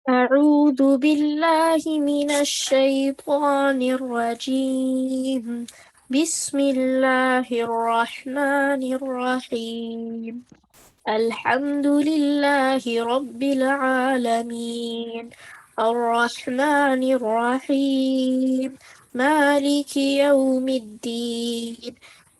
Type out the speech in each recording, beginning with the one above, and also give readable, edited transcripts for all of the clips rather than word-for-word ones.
أعوذ بالله من الشيطان الرجيم. بسم الله الرحمن الرحيم. الحمد لله رب العالمين، الرحمن الرحيم، مالك يوم الدين.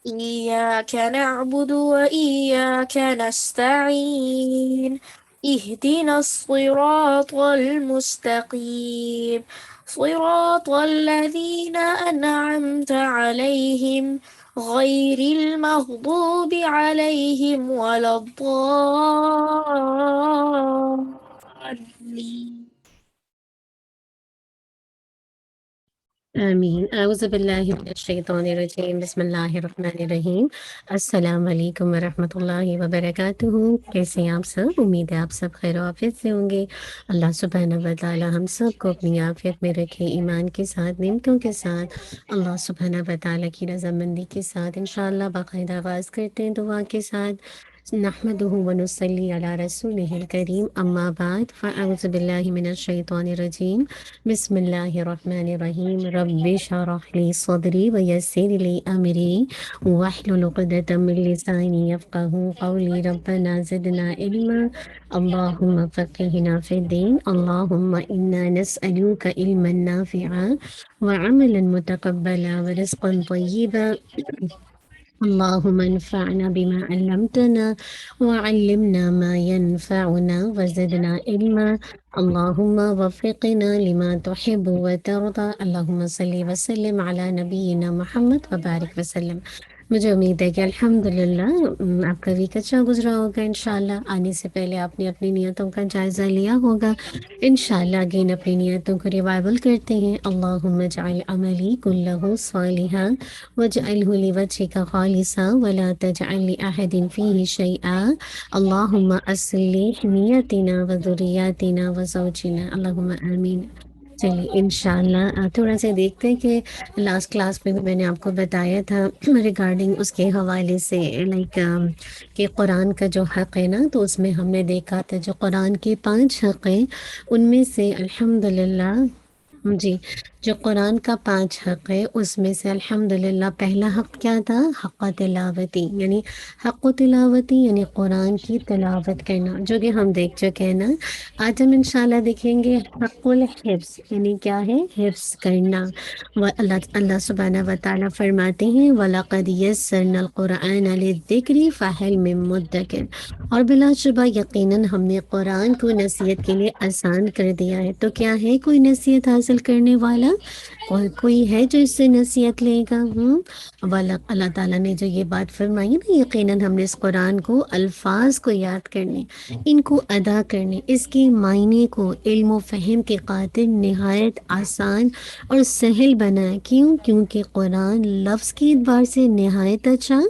إياك نعبد وإياك نستعين. اهدنا الصراط المستقيم، صراط الذين أنعمت عليهم غير المغضوب عليهم ولا الضالين. آمین اعوذ باللہ من الشیطان الرجیم بسم اللہ الرحمن الرحیم السلام علیکم ورحمۃ اللہ وبرکاتہ۔ کیسے ہیں آپ سب؟ امید ہے آپ سب خیر و عافیت سے ہوں گے۔ اللہ سبحانہ و تعالی ہم سب کو اپنی عافیت میں رکھے، ایمان کے ساتھ، نعمتوں کے ساتھ، اللہ سبحانہ و تعالی کی رضامندی کے ساتھ۔ انشاءاللہ باقاعدہ آغاز کرتے ہیں دعا کے ساتھ۔ نحمدہ ونصلی علی رسولہ الکریم، اما بعد فاعوذ باللہ من الشیطان الرجیم بسم اللہ الرحمن الرحیم۔ رب اشرح لی صدری ویسر لی امری واحلل عقدۃ من لسانی یفقہوا قولی۔ ربنا زدنا علما اللہم فقہنا فی الدین، اللہم انا نسألک علما نافعا وعملا متقبلا ورزقا طیبا، اللہم انفعنا بما علمتنا وعلمنا ما ينفعنا وزدنا علما، اللہم وفقنا لما تحب وترضى، اللہم صلی وسلم علی نبینا محمد وبارک وسلم۔ مجھے امید ہے کہ الحمدللہ آپ کا ویک اچھا گزرا ہوگا۔ انشاءاللہ آنے سے پہلے آپ نے اپنی نیتوں کا جائزہ لیا ہوگا۔ انشاءاللہ اگین اپنی نیتوں کو ریوائول کرتے ہیں۔ اللہم اجعل عملی کلہ صالحا واجعلہ لوجہک خالصا ولا تجعل لأحد فیہ شیئا، اللہم اصلح نیتنا وذریاتنا وزوجنا، اللہم آمین۔ چلیے انشاءاللہ تھوڑا سا دیکھتے ہیں کہ لاسٹ کلاس میں بھی میں نے آپ کو بتایا تھا ریگارڈنگ اس کے حوالے سے لائک کہ قرآن کا جو حق ہے نا، تو اس میں ہم نے دیکھا تھا جو قرآن کے 5 حق ہیں ان میں سے الحمدللہ جی جو قرآن کا 5 حق ہے اس میں سے الحمدللہ پہلا حق کیا تھا؟ حق تلاوتی، یعنی حق تلاوتی یعنی قرآن کی تلاوت کرنا، جو کہ ہم دیکھ چکے ہیں نا۔ آج ہم انشاءاللہ دیکھیں گے حق الحفظ، یعنی کیا ہے؟ حفظ کرنا۔ اللہ سبحانہ و تعالیٰ فرماتے ہیں وَلَقَدْ يَسَّرْنَا الْقُرْآنَ لِلذِّكْرِ فَهَلْ مِن مُدَّكِرٍ، اور بلا شبہ یقیناً ہم نے قرآن کو نصیحت کے لیے آسان کر دیا ہے۔ تو کیا ہے کوئی نصیحت حاصل کرنے والا؟ کوئی ہے جو اس سے نصیحت لے گا؟ اللہ تعالیٰ نے جو یہ بات فرمائی نا، یقیناً ہم نے اس قرآن کو الفاظ کو یاد کرنے، ان کو ادا کرنے، اس کے معنی کو علم و فہم کے خاطر نہایت آسان اور سہل بنایا۔ کیوں؟ کیونکہ قرآن لفظ کے اعتبار سے نہایت اچھا،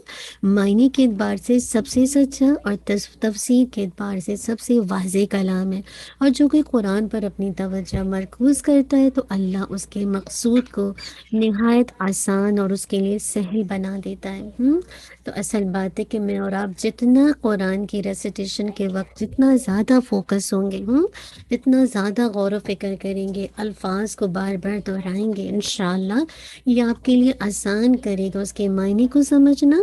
معنی کے اعتبار سے سب سے سچا، اور تفسیر کے اعتبار سے سب سے واضح کلام ہے۔ اور جو کوئی قرآن پر اپنی توجہ مرکوز کرتا ہے تو اللہ اس کے مقصود کو نہایت آسان اور اس کے لیے سہل بنا دیتا ہے۔ تو اصل بات ہے کہ میں اور آپ جتنا قرآن کی ریسیٹیشن کے وقت جتنا زیادہ فوکس ہوں گے، جتنا زیادہ غور و فکر کریں گے، الفاظ کو بار بار دہرائیں گے، انشاءاللہ یہ آپ کے لیے آسان کرے گا اس کے معنی کو سمجھنا،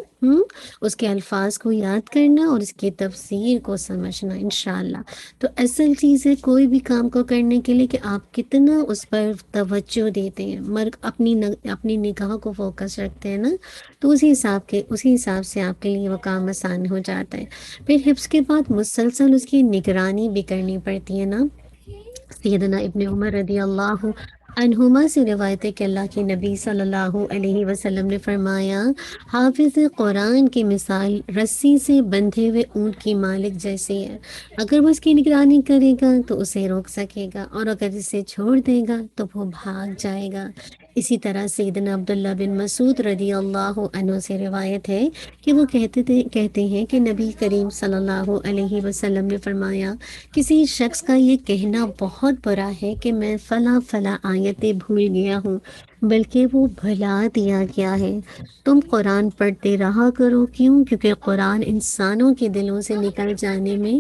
اس کے الفاظ کو یاد کرنا اور اس کی تفسیر کو سمجھنا انشاءاللہ۔ تو اصل چیز ہے کوئی بھی کام کو کرنے کے لیے کہ آپ کتنا اس پر توجہ دیتے ہیں، اپنی نگاہ کو فوکس رکھتے ہیں نا، تو اسی حساب سے آپ کے لیے وہ کام آسان ہو جاتا ہے۔ پھر حفظ کے بعد مسلسل اس کی نگرانی بھی کرنی پڑتی ہے نا۔ سیدنا ابن عمر رضی اللہ عنہما سے روایت ہے کہ اللہ کے نبی صلی اللہ علیہ وسلم نے فرمایا حافظ قرآن کی مثال رسی سے بندھے ہوئے اونٹ کی مالک جیسی ہے، اگر وہ اس کی نگرانی کرے گا تو اسے روک سکے گا، اور اگر اسے چھوڑ دے گا تو وہ بھاگ جائے گا۔ اسی طرح سیدنا عبداللہ بن مسعود رضی اللہ عنہ سے روایت ہے کہ وہ کہتے ہیں کہ نبی کریم صلی اللہ علیہ وسلم نے فرمایا کسی شخص کا یہ کہنا بہت برا ہے کہ میں فلاں فلاں آیتیں بھول گیا ہوں، بلکہ وہ بھلا دیا گیا ہے۔ تم قرآن پڑھتے رہا کرو، کیوں؟ کیونکہ قرآن انسانوں کے دلوں سے نکل جانے میں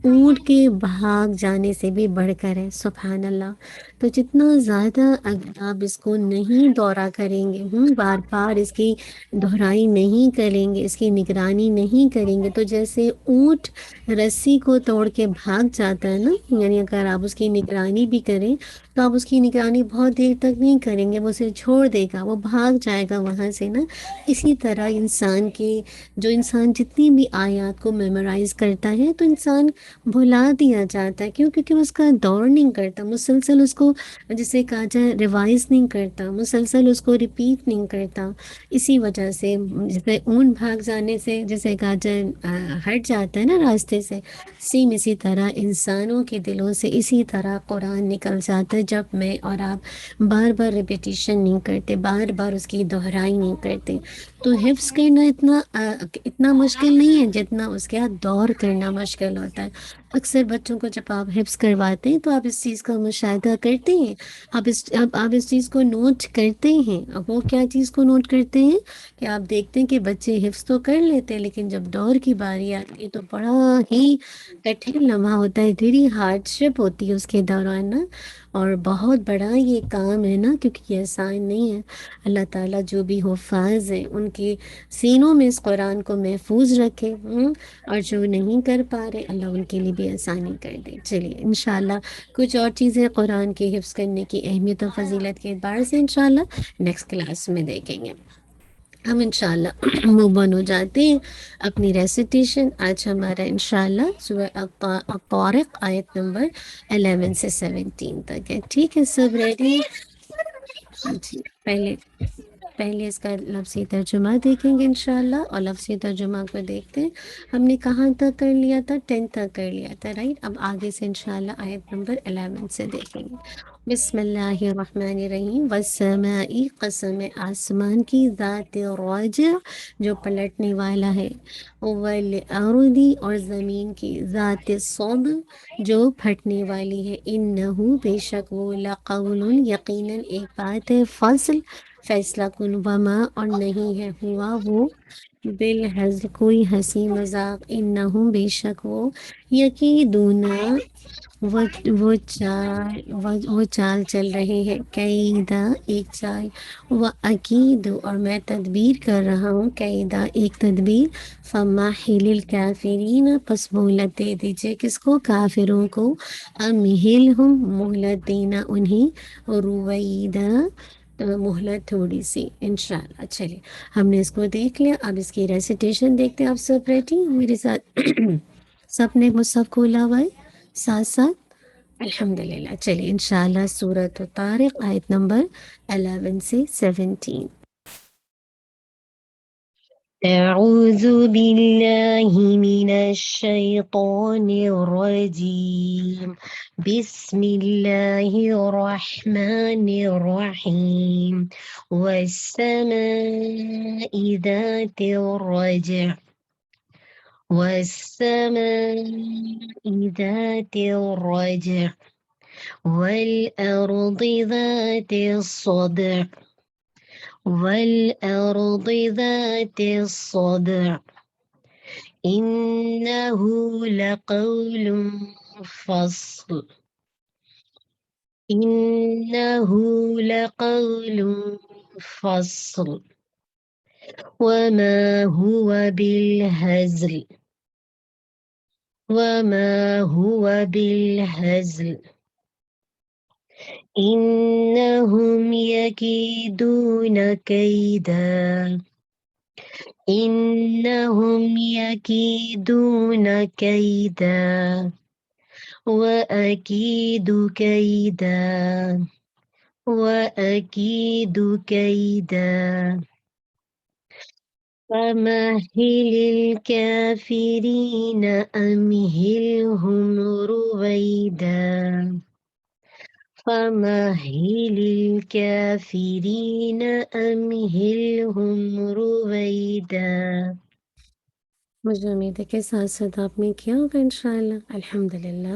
اونٹ کے بھاگ جانے سے بھی بڑھ کر ہے، سبحان اللہ۔ تو جتنا زیادہ اگر آپ اس کو نہیں دورہ کریں گے، بار بار اس کی دہرائی نہیں کریں گے، اس کی نگرانی نہیں کریں گے، تو جیسے اونٹ رسی کو توڑ کے بھاگ جاتا ہے نا، یعنی اگر آپ اس کی نگرانی بھی کریں تو آپ اس کی نگرانی بہت دیر تک نہیں کریں گے، وہ اسے چھوڑ دے گا، وہ بھاگ جائے گا وہاں سے نا۔ اسی طرح انسان جتنی بھی آیات کو میمورائز کرتا ہے تو انسان بھلا دیا جاتا ہے، کیونکہ اس کا دور نہیں کرتا، مسلسل اس کو جسے کہا جائے ریوائز نہیں کرتا، مسلسل اس کو ریپیٹ نہیں کرتا۔ اسی وجہ سے جیسے اون بھاگ جانے سے جیسے کہا جائے ہٹ جاتا ہے نا راستے سے، سیم اسی طرح انسانوں کے دلوں سے اسی طرح قرآن نکل جاتا ہے جب میں اور آپ بار بار ریپیٹیشن نہیں کرتے، بار بار اس کی دہرائی نہیں کرتے۔ تو حفظ کرنا اتنا مشکل نہیں ہے جتنا اس کے ہاتھ دور کرنا مشکل ہوتا ہے۔ اکثر بچوں کو جب آپ حفظ کرواتے ہیں تو آپ اس چیز کا مشاہدہ کرتے ہیں، آپ اس چیز کو نوٹ کرتے ہیں۔ اب وہ کیا چیز کو نوٹ کرتے ہیں کہ آپ دیکھتے ہیں کہ بچے حفظ تو کر لیتے ہیں لیکن جب دور کی باری آتی ہے تو بڑا ہی کٹھن لمحہ ہوتا ہے، بڑی ہارڈ شپ ہوتی ہے اس کے دوران نا، اور بہت بڑا یہ کام ہے نا، کیونکہ یہ آسان نہیں ہے۔ اللہ تعالیٰ جو بھی حفاظ ہیں ان کے سینوں میں اس قرآن کو محفوظ رکھے، اور جو نہیں کر پا رہے اللہ ان کے لیے بھی آسانی کر دے۔ چلیے انشاءاللہ کچھ اور چیزیں قرآن کے حفظ کرنے کی اہمیت و فضیلت کے اعتبار سے انشاءاللہ نیکسٹ کلاس میں دیکھیں گے۔ ہم انشاءاللہ موو آن ہو جاتے ہیں اپنی ریسیٹیشن۔ آج ہمارا انشاءاللہ سورہ الطارق آیت نمبر 11 سے 17 تک ہے، ٹھیک ہے؟ سب ریڈی؟ جی، پہلے اس کا لفظی ترجمہ دیکھیں گے انشاءاللہ، اور لفظی ترجمہ کو دیکھتے ہیں۔ ہم نے کہاں تک کر لیا تھا؟ 10 تک کر لیا تھا، رائٹ؟ اب آگے سے انشاءاللہ آیت نمبر 11 سے دیکھیں گے۔ بسم اللہ الرحمن الرحیم۔ والسماء، قسم ہے آسمان کی، ذات الرجع جو پلٹنے والا ہے، والارض اور زمین کی، ذات الصدع جو پھٹنے والی ہے، انہو بے شک وہ، لقول یقیناً ایک بات ہے، فصل فیصلہ کن، وما اور نہیں ہے، ہوا وہ، بالحزل کوئی ہنسی مذاق، انہم بے شک وہ، یقیدون وہ چال چل رہے ہیں، قیدا ایک چال، وہ عقید اور میں تدبیر کر رہا ہوں، قیدا ایک تدبیر، فمحل الکافرین پس مہلت دے دیجئے کس کو؟ کافروں کو، امہلہم مہلت دینا انہیں، رویدہ مہلت تھوڑی سی انشاءاللہ۔ چلیے ہم نے اس کو دیکھ لیا، اب اس کی ریسیٹیشن دیکھتے ہیں۔ آپ سب ریڈی میرے ساتھ؟ سب نے مصحف کھولا ہوا ہے ساتھ ساتھ؟ الحمدللہ۔ چلیے انشاءاللہ سورۃ الطارق آیت نمبر 11 سے 17۔ اعوذ باللہ من الشیطان الرجیم، بسم اللہ الرحمن الرحیم، والسماء ذات الرجع، والسماء ذات الرجع، والأرض ذات الصدع، والأرض ذات الصدع، إنه لقول فصل، إنه لقول فصل، وما هو بالهزل، وما هو بالهزل، إنهم يكيدون كيدا، إنهم يكيدون كيدا، وأكيد كيدا، وأكيد كيدا، فمهل الكافرين أمهلهم رويدا، فمهل الكافرين أمهلهم رويدا۔ مجھے امید ہے کہ ساتھ ساتھ آپ نے کیا ہوگا انشاءاللہ، الحمدللہ۔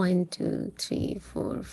1 2 3 4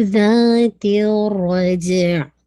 ذات الرجع,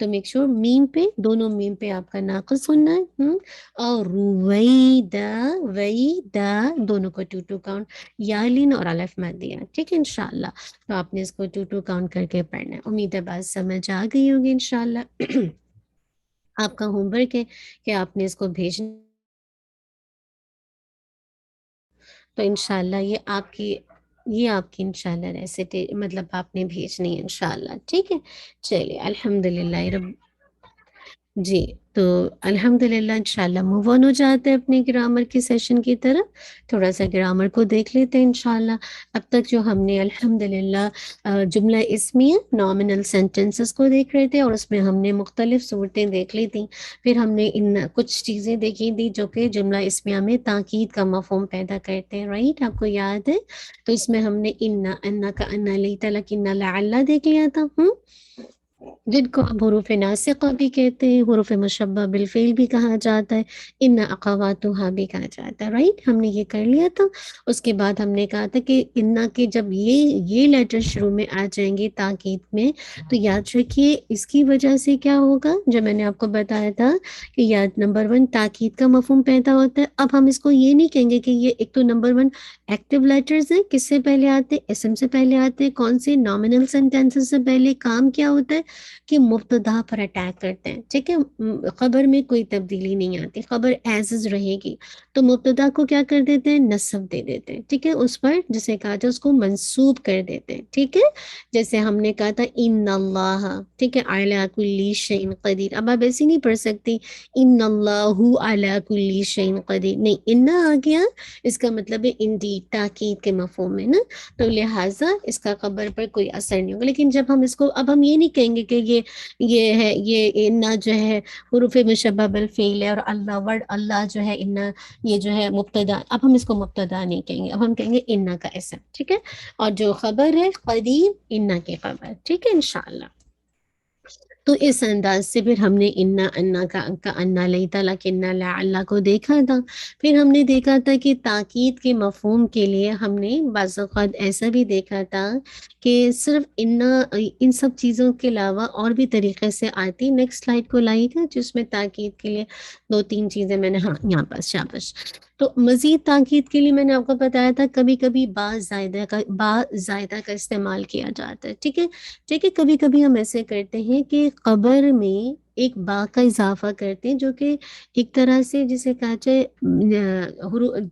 تو میک شور میم پہ، دونوں میم پہ آپ کا ناقص سننا ہے. اور رویدا، ویدا دونوں کو 2 کاؤنٹ، یالین اور الف مت دیا. ٹھیک ہے انشاءاللہ. تو آپ نے اس کو 2 کاؤنٹ کر کے پڑھنا ہے. امید ہے بات سمجھ آ گئی ہوگی انشاءاللہ. آپ کا ہوم ورک ہے کہ آپ نے اس کو بھیجنا، تو انشاءاللہ یہ آپ کی انشاءاللہ ریسیپی مطلب آپ نے بھیجنی ہے انشاءاللہ. ٹھیک ہے. چلیے الحمدللہ رب. جی. تو الحمدللہ انشاءاللہ موو آن ہو جاتے ہیں اپنے گرامر کی سیشن کی طرف. تھوڑا سا گرامر کو دیکھ لیتے ہیں انشاءاللہ. اب تک جو ہم نے الحمدللہ جملہ اسمیہ نامنل سینٹنسز کو دیکھ رہے تھے، اور اس میں ہم نے مختلف صورتیں دیکھ لی تھیں. پھر ہم نے ان کچھ چیزیں دیکھی تھی جو کہ جملہ اسمیہ میں تاکید کا مفہوم پیدا کرتے ہیں. رائٹ، آپ کو یاد ہے؟ تو اس میں ہم نے انا، انا کا انا لیتا لکن لعلہ دیکھ لیا تھا، جن کو اب حروف ناسخہ بھی کہتے ہیں، حروف مشبہ بالفعل بھی کہا جاتا ہے، ان اخواتها بھی کہا جاتا ہے. رائٹ، ہم نے یہ کر لیا تھا. اس کے بعد ہم نے کہا تھا کہ انا کے جب یہ لیٹر شروع میں آ جائیں گے تاکید میں، تو یاد رکھیے اس کی وجہ سے کیا ہوگا، جو میں نے آپ کو بتایا تھا کہ یاد نمبر 1 تاکید کا مفہوم پیدا ہوتا ہے. اب ہم اس کو یہ نہیں کہیں گے کہ یہ ایک تو نمبر 1 ایکٹیو لیٹرز ہیں، کس سے پہلے آتے، اسم سے پہلے آتے، کون سے نامنل سینٹینسز سے پہلے. کام کیا ہوتا ہے کہ مبتدا پر اٹیک کرتے ہیں. ٹھیک ہے. خبر میں کوئی تبدیلی نہیں آتی، خبر ایز از رہے گی. تو مبتدا کو کیا کر دیتے ہیں، نصب دے دیتے ہیں. ٹھیک ہے. اس پر جسے کہا جائے اس کو منصوب کر دیتے ہیں. ٹھیک ہے. جیسے ہم نے کہا تھا ان اللہ، ٹھیک ہے، علی کل شیء قدیر. اب آپ ایسے نہیں پڑھ سکتی ان اللہ علی کل شیء قدیر، نہیں، انا آ گیا، اس کا مطلب ہے انڈیڈ، تاکید کے مفہوم میں نا. تو لہٰذا اس کا خبر پر کوئی اثر نہیں ہوگا. لیکن جب ہم اس کو، اب ہم یہ نہیں کہیں گے کہ یہ ہے، یہ انا جو ہے حروف مشبہ بالفعل ہے، اور اللہ ورڈ اللہ جو ہے انا یہ جو ہے مبتدا. اب ہم اس کو مبتدا نہیں کہیں گے، اب ہم کہیں گے انا کا اسم. ٹھیک ہے. اور جو خبر ہے قدیم، انا کی خبر. ٹھیک ہے انشاءاللہ. تو اس انداز سے پھر ہم نے انا کا انا لیتا لیکن لعلہ کو دیکھا تھا. پھر ہم نے دیکھا تھا کہ تاکید کے مفہوم کے لیے ہم نے بعض اوقات ایسا بھی دیکھا تھا کہ صرف ان سب چیزوں کے علاوہ اور بھی طریقے سے آتی. نیکسٹ سلائڈ کو لائے گا جس میں تاکید کے لیے 2-3 چیزیں میں نے، ہاں یہاں پر شاباش. تو مزید تاکید کے لیے میں نے آپ کو بتایا تھا کبھی کبھی با زائدہ کا استعمال کیا جاتا ہے. ٹھیک ہے. ٹھیک ہے. کبھی کبھی ہم ایسے کرتے ہیں کہ خبر میں ایک با کا اضافہ کرتے ہیں، جو کہ ایک طرح سے جسے کہا جائے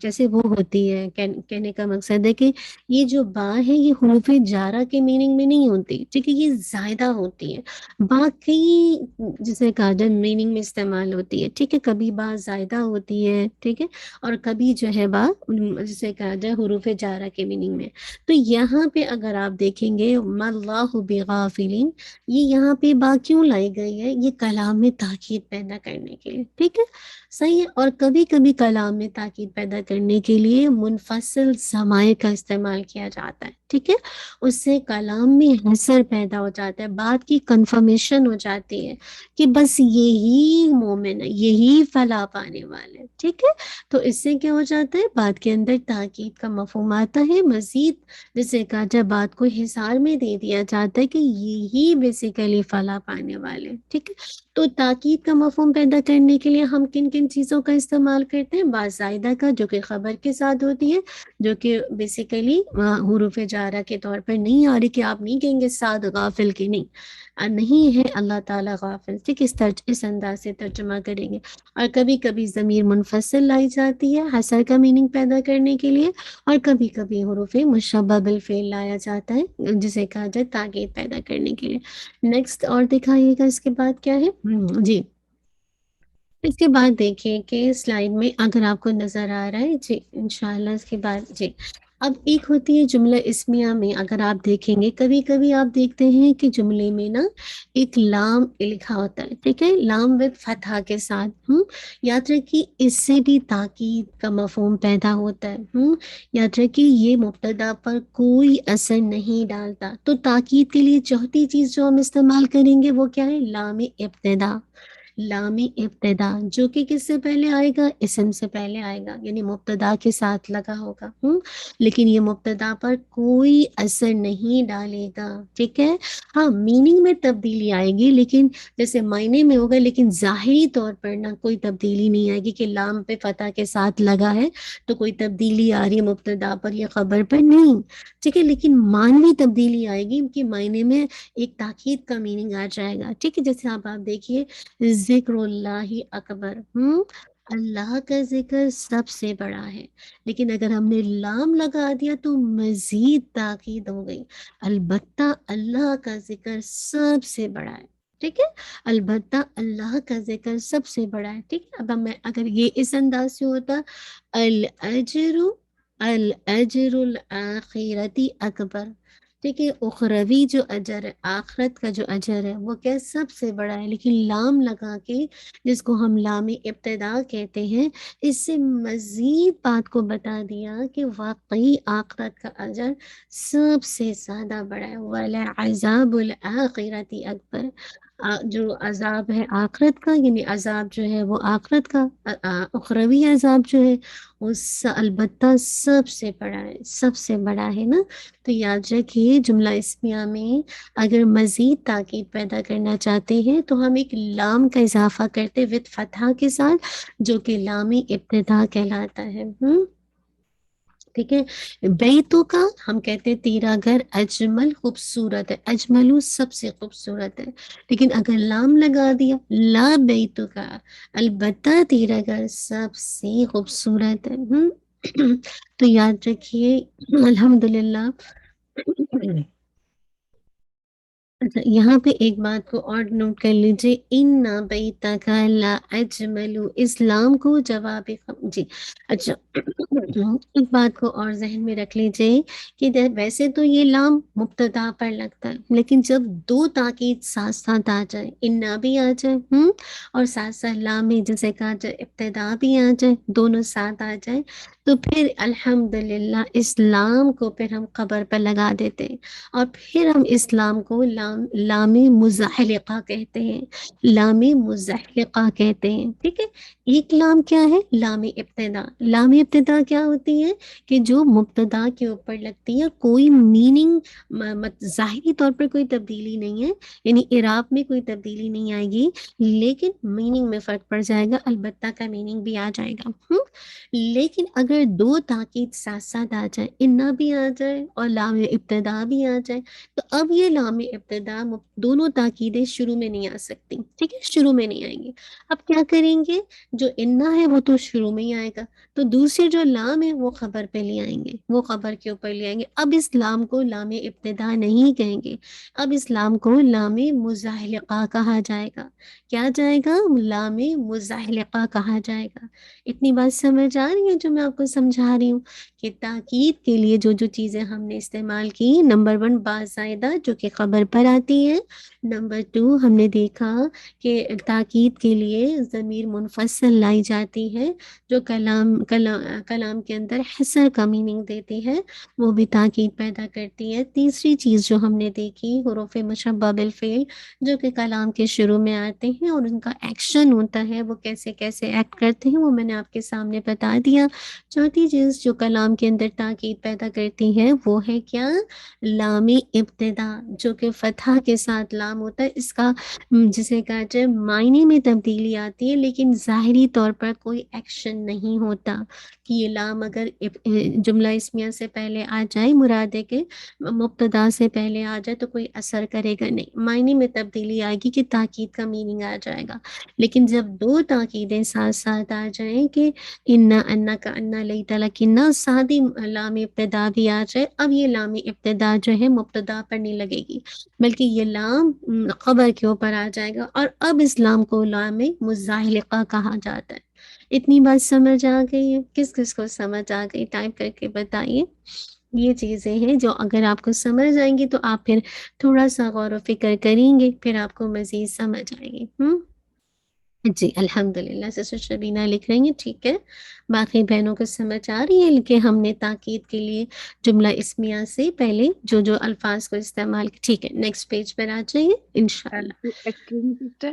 جیسے وہ ہوتی ہے، کہنے کا مقصد ہے کہ یہ جو با ہے یہ حروف جارہ کے میننگ میں نہیں ہوتی. ٹھیک ہے. یہ زائدہ ہوتی ہے. با کئی جسے کہا جائے میننگ میں استعمال ہوتی ہے. ٹھیک ہے. کبھی با زائدہ ہوتی ہے، ٹھیک ہے، اور کبھی جو ہے با جسے کہا جائے حروف جارہ کے میننگ میں. تو یہاں پہ اگر آپ دیکھیں گے ما اللہ بغافلین، یہ یہاں پہ با کیوں لائی گئی ہے، یہ کلام میں تاکید پیدا کرنے کے لیے. ٹھیک ہے. صحیح ہے. اور کبھی کبھی کلام میں تاکید پیدا کرنے کے لیے منفصل ضمائر کا استعمال کیا جاتا ہے. ٹھیک ہے. اس سے کلام میں حصر پیدا ہو جاتا ہے، بات کی کنفرمیشن ہو جاتی ہے کہ بس یہی مومن ہے، یہی فلاح پانے والے. ٹھیک ہے. تو اس سے کیا ہو جاتا ہے، بات کے اندر تاکید کا مفہوم آتا ہے. مزید جسے کہا جائے بات کو حصار میں دے دیا جاتا ہے کہ یہی بیسیکلی فلاح پانے والے. ٹھیک ہے. تو تاکید کا مفہوم پیدا کرنے کے لیے ہم کن کن چیزوں کا استعمال کرتے ہیں، با زائدہ کا جو کہ خبر کے ساتھ ہوتی ہے، جو کہ بیسیکلی حروف جارہ کے طور پر نہیں آ رہی، کہ آپ نہیں کہیں گے سعد غافل کی، نہیں، نہیں ہے اللہ تعالیٰ غافل. ٹھیک. اس انداز سے ترجمہ کریں گے. اور کبھی کبھی ضمیر منفصل لائی جاتی ہے حصر کا میننگ پیدا کرنے کے لیے، اور کبھی کبھی حروف مشبہ بالفعل لایا جاتا ہے جسے کہا جائے تاکید پیدا کرنے کے لیے. نیکسٹ اور دکھائیے گا اس کے بعد کیا ہے. جی. اس کے بعد دیکھیں کہ سلائیڈ میں اگر آپ کو نظر آ رہا ہے، جی انشاءاللہ. اس کے بعد جی اب ایک ہوتی ہے جملہ اسمیہ میں، اگر آپ دیکھیں گے کبھی کبھی آپ دیکھتے ہیں کہ جملے میں نا ایک لام لکھا ہوتا ہے. ٹھیک ہے. لام ود فتحہ کے ساتھ. یاد رکھیے اس سے بھی تاکید کا مفہوم پیدا ہوتا ہے. یاد رکھیے یہ مبتدا پر کوئی اثر نہیں ڈالتا. تو تاکید کے لیے چوتھی چیز جو ہم استعمال کریں گے وہ کیا ہے، لام ابتدا. لام ابتدا جو کہ کس سے پہلے آئے گا؟ اسم سے پہلے آئے گا، یعنی مبتدا کے ساتھ لگا ہوگا، لیکن یہ مبتدا پر کوئی اثر نہیں ڈالے گا، ٹھیک ہے؟ ہاں میننگ میں تبدیلی آئے گی، لیکن جیسے معنی میں ہوگا، لیکن ظاہری طور پر نہ کوئی تبدیلی نہیں آئے گی کہ لام پہ فتح کے ساتھ لگا ہے تو کوئی تبدیلی آ رہی ہے مبتدا پر یا خبر پر، نہیں، ٹھیک ہے؟ لیکن معنوی تبدیلی آئے گی کہ معنی میں ایک تاکید کا میننگ آ جائے گا، ٹھیک ہے؟ جیسے آپ دیکھیے ذکر اللہ اکبر، اللہ کا ذکر سب سے بڑا ہے، لیکن اگر ہم نے لام لگا دیا تو مزید تاکید ہو گئی، البتہ اللہ کا ذکر سب سے بڑا ہے، ٹھیک ہے؟ البتہ اللہ کا ذکر سب سے بڑا ہے، ٹھیک ہے؟ اب میں اگر یہ اس انداز سے ہوتا الاجر الاجر الآخرتی اکبر، ٹھیک ہے؟ اخروی جو اجر ہے، آخرت کا جو اجر ہے وہ کیا سب سے بڑا ہے، لیکن لام لگا کے جس کو ہم لام ابتدا کہتے ہیں، اس سے مزید بات کو بتا دیا کہ واقعی آخرت کا اجر سب سے زیادہ بڑا ہے، وَلَعَذَابُ الْآخِرَةِ اکبر، جو عذاب ہے آخرت کا، یعنی عذاب جو ہے وہ آخرت کا، اخروی عذاب جو ہے اس البتہ سب سے بڑا ہے، سب سے بڑا ہے نا؟ تو یاد رکھیے جملہ اسمیہ میں اگر مزید تاکید پیدا کرنا چاہتے ہیں تو ہم ایک لام کا اضافہ کرتے وتھ فتحہ کے ساتھ، جو کہ لام ابتدا کہلاتا ہے، ٹھیک ہے؟ بیتو کا ہم کہتے ہیں تیرا گھر اجمل خوبصورت ہے، اجملو سب سے خوبصورت ہے، لیکن اگر لام لگا دیا لا بیتو کا، البتہ تیرا گھر سب سے خوبصورت ہے، تو یاد رکھیے الحمدللہ۔ اچھا یہاں پہ ایک بات کو اور نوٹ کر لیجئے، ان بیتک لا اجمل، اسلام کو جواب جی اچھا ایک بات کو اور ذہن میں رکھ لیجئے کہ ویسے تو یہ لام مبتدا پر لگتا ہے، لیکن جب دو تاکید ساتھ ساتھ آ جائے، ان بھی آ جائے اور ساتھ ساتھ لام میں جسے کہا جائے ابتدا بھی آ جائے، دونوں ساتھ آ جائے، تو پھر الحمدللہ اسلام کو پھر ہم خبر پر لگا دیتے ہیں، اور پھر ہم اسلام کو لام مزحلقہ کہتے ہیں، لام مزحلقہ کہتے ہیں، ٹھیک ہے؟ ایک لام کیا ہے؟ لام ابتدا، لام ابتدا کیا ہوتی ہے کہ جو مبتدا کے اوپر لگتی ہے، کوئی میننگ ظاہری طور پر کوئی تبدیلی نہیں ہے، یعنی اعراب میں کوئی تبدیلی نہیں آئے گی، لیکن میننگ میں فرق پڑ جائے گا، البتہ کا میننگ بھی آ جائے گا، لیکن اگر دو تاکید ساتھ ساتھ آ جائے، انا بھی آ جائے اور لام ابتدا بھی آ جائے، تو اب یہ لام ابتدا دونوں تاکیدیں شروع میں نہیں آ سکتی، ٹھیک ہے؟ شروع میں نہیں آئیں گی، اب کیا کریں گے؟ جو انا ہے وہ تو شروع میں ہی آئے گا، تو دوسرے جو لام ہے وہ خبر پہ لے آئیں گے، وہ خبر کے اوپر لے آئیں گے، اب اس لام کو لام ابتدا نہیں کہیں گے، اب اس لام کو لام مزحلقہ کہا جائے گا، کیا جائے گا؟ لام مزحلقہ کہا جائے گا۔ اتنی بات سمجھ آ رہی ہے جو میں آپ کو سمجھا رہی ہوں کہ تاکید کے لیے جو جو چیزیں ہم نے استعمال کی، نمبر 1 با زائدہ جو کہ خبر پر آتی ہے، نمبر 2 ہم نے دیکھا کہ تاکید کے لیے ضمیر منفصل لائی جاتی ہے جو کلام کے اندر حصر کا میننگ دیتی ہے، وہ بھی تاکید پیدا کرتی ہے۔ تیسری چیز جو ہم نے دیکھی حروف مشبہ بالفعل جو کہ کلام کے شروع میں آتے ہیں اور ان کا ایکشن ہوتا ہے، وہ کیسے کیسے ایکٹ کرتے ہیں وہ میں نے آپ کے سامنے بتا دیا۔ چوتھی چیز جو کلام کے اندر تاکید پیدا کرتی ہے وہ ہے کیا؟ لام ابتدا جو کہ فتحہ کے ساتھ لام ہوتا ہے، اس کا جسے کہا جائے معنی میں تبدیلی آتی ہے لیکن ظاہری طور پر کوئی ایکشن نہیں ہوتا، کہ یہ لام اگر جملہ اسمیہ سے پہلے آ جائے، مراد ہے کہ مبتدا سے پہلے آ جائے تو کوئی اثر کرے گا نہیں، معنی میں تبدیلی آئے گی کہ تاکید کا میننگ آ جائے گا، لیکن جب دو تاکیدیں ساتھ ساتھ آ جائیں کہ انا انا کا انا لیت لکنا، سادی لام ابتدا بھی آ جائے، اب یہ لام ابتدا جو ہے مبتدا پر نہیں لگے گی بلکہ یہ لام خبر کے اوپر آ جائے گا، اور اب اس لام کو لام مزحلقہ کہا جاتا ہے۔ اتنی بات سمجھ آ گئی ہے؟ کس کس کو سمجھ آ گئی ٹائپ کر کے بتائیے۔ یہ چیزیں ہیں جو اگر آپ کو سمجھ آئیں گی تو آپ پھر تھوڑا سا غور و فکر کریں گے، پھر آپ کو مزید سمجھ آئے گی۔ جی الحمدللہ سسٹر شبینہ لکھ رہی ہیں، ٹھیک ہے، باقی بہنوں کو سمجھ آ رہی ہے کہ ہم نے تاکید کے لیے جملہ اسمیہ سے پہلے جو جو الفاظ کو استعمال ٹھیک ہے، نیکسٹ پیج پر آ جائیے انشاءاللہ۔ ایکسکیوز می سسٹر،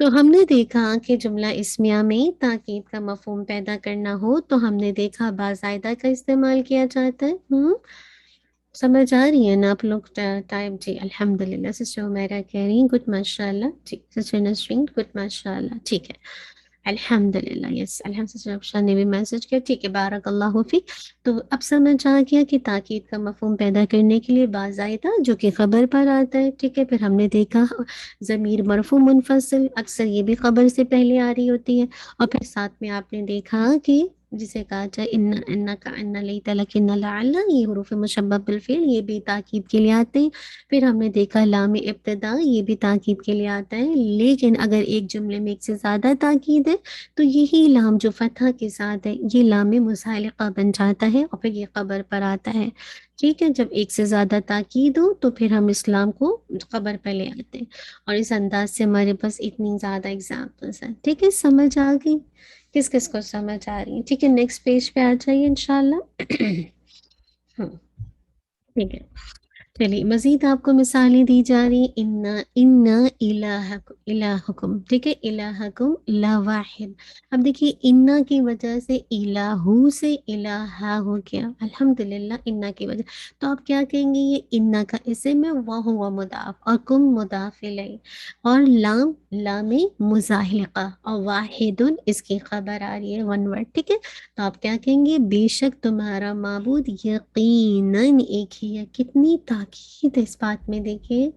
تو ہم نے دیکھا کہ جملہ اسمیہ میں تاکید کا مفہوم پیدا کرنا ہو تو ہم نے دیکھا باضائدہ کا استعمال کیا جاتا ہے۔ سمجھ آ رہی ہے نا آپ لوگ ٹائم؟ جی الحمدللہ، سسٹر عمیرہ کہہ رہی ہیں گڈ ماشاء اللہ، جی سسٹر نسرین گڈ ماشاء اللہ، ٹھیک ہے الحمدللہ، یس الحمد سسٹر افشا نے بھی میسج کیا، ٹھیک ہے بارک اللہ فیک۔ تو اب سمجھ آ گیا کہ تاکید کا مفہوم پیدا کرنے کے لیے باضائدہ جو کہ خبر پر آتا ہے، ٹھیک ہے۔ پھر ہم نے دیکھا ضمیر مرفوع منفصل اکثر یہ بھی خبر سے پہلے آ رہی ہوتی ہے، اور پھر ساتھ میں آپ نے دیکھا کہ جسے کہا جائے ان کا ان لیت لک ان لعل، یہ حروف مشبہ بالفعل یہ بھی تاکید کے لیے آتے ہیں۔ پھر ہم نے دیکھا لام ابتدا یہ بھی تاکید کے لیے آتا ہے، لیکن اگر ایک جملے میں ایک سے زیادہ تاکید ہے تو یہی لام جو فتح کے ساتھ ہے یہ لام مصالحہ بن جاتا ہے اور پھر یہ خبر پر آتا ہے، ٹھیک ہے۔ جب ایک سے زیادہ تاکید ہو تو پھر ہم اسلام کو خبر پہ لے آتے ہیں، اور اس انداز سے ہمارے پاس اتنی زیادہ اگزامپلس ہیں، ٹھیک ہے۔ سمجھ آ گئی؟ کس کس کو سمجھ آ رہی ہے؟ ٹھیک ہے، نیکسٹ پیج پہ آ جائیے انشاءاللہ۔ ہاں ٹھیک ہے، چلیے مزید آپ کو مثالیں دی جا رہی ہیں۔ ان الہکم، ٹھیک ہے، الہکم لا واحد۔ اب دیکھیے انا کی وجہ سے الہو سے الہا ہو گیا، الحمدللہ انا کی وجہ، تو آپ کیا کہیں گے؟ یہ انا کا اسم ہے، وہو مضاف، اور کم مضاف الیہ، اور لام لام مزاحلقہ، اور واحد اس کی خبر آ رہی ہے ون ورڈ، ٹھیک ہے۔ تو آپ کیا کہیں گے؟ بے شک تمہارا معبود یقیناً ایک ہی ہے۔ کتنی تاکید ہے اس بات میں، دیکھیے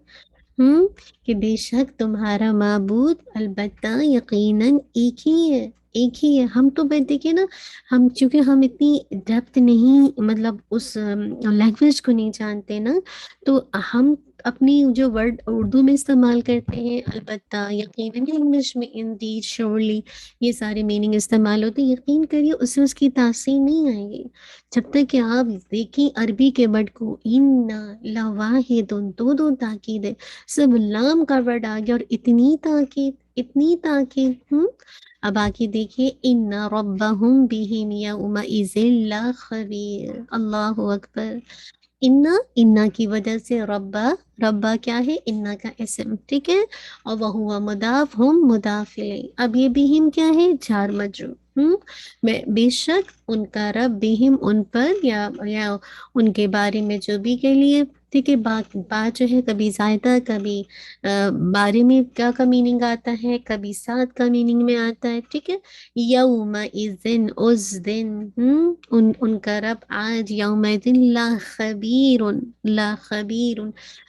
کہ بے شک تمہارا معبود البتہ یقیناً ایک ہی ہے، ایک ہی ہے۔ ہم تو دیکھیے نا، ہم چونکہ ہم اتنی ڈیپتھ نہیں، مطلب اس لینگویج کو نہیں جانتے نا، تو ہم اپنی جو ورڈ اردو میں استعمال کرتے ہیں البتہ یقیناً انگلش میں انڈیڈ شورلی یہ سارے میننگ استعمال ہوتے ہیں، یقین کریے اس سے اس کی تاثیر نہیں آئے گی جب تک کہ آپ دیکھیں عربی کے ورڈ کو۔ ان لواحد، دو تاکید ہے، سب لام کا ورڈ آ گیا اور اتنی تاکید، اتنی تاکید۔ اب آگے دیکھیے ان ربہم بہم یومئذ لخبیر، اللہ اکبر۔ انا کی وجہ سے ربا کیا ہے؟ انا کا اسم، ٹھیک ہے، اور وہ مضاف، ہم مضاف الیہ۔ اب یہ بہم کیا ہے؟ جار مجرور، بے شک ان کا رب بہم ان پر، یا ان کے بارے میں جو بھی کے لیے، ٹھیک ہے۔ بات جو ہے کبھی زائدہ، کبھی بارے میں کیا کا میننگ آتا ہے، کبھی ساتھ کا میننگ میں آتا ہے، ٹھیک ہے۔ یوم اذن، اس دن، ان کا رب آج، یوم دن لا خبیر، لا خبیر۔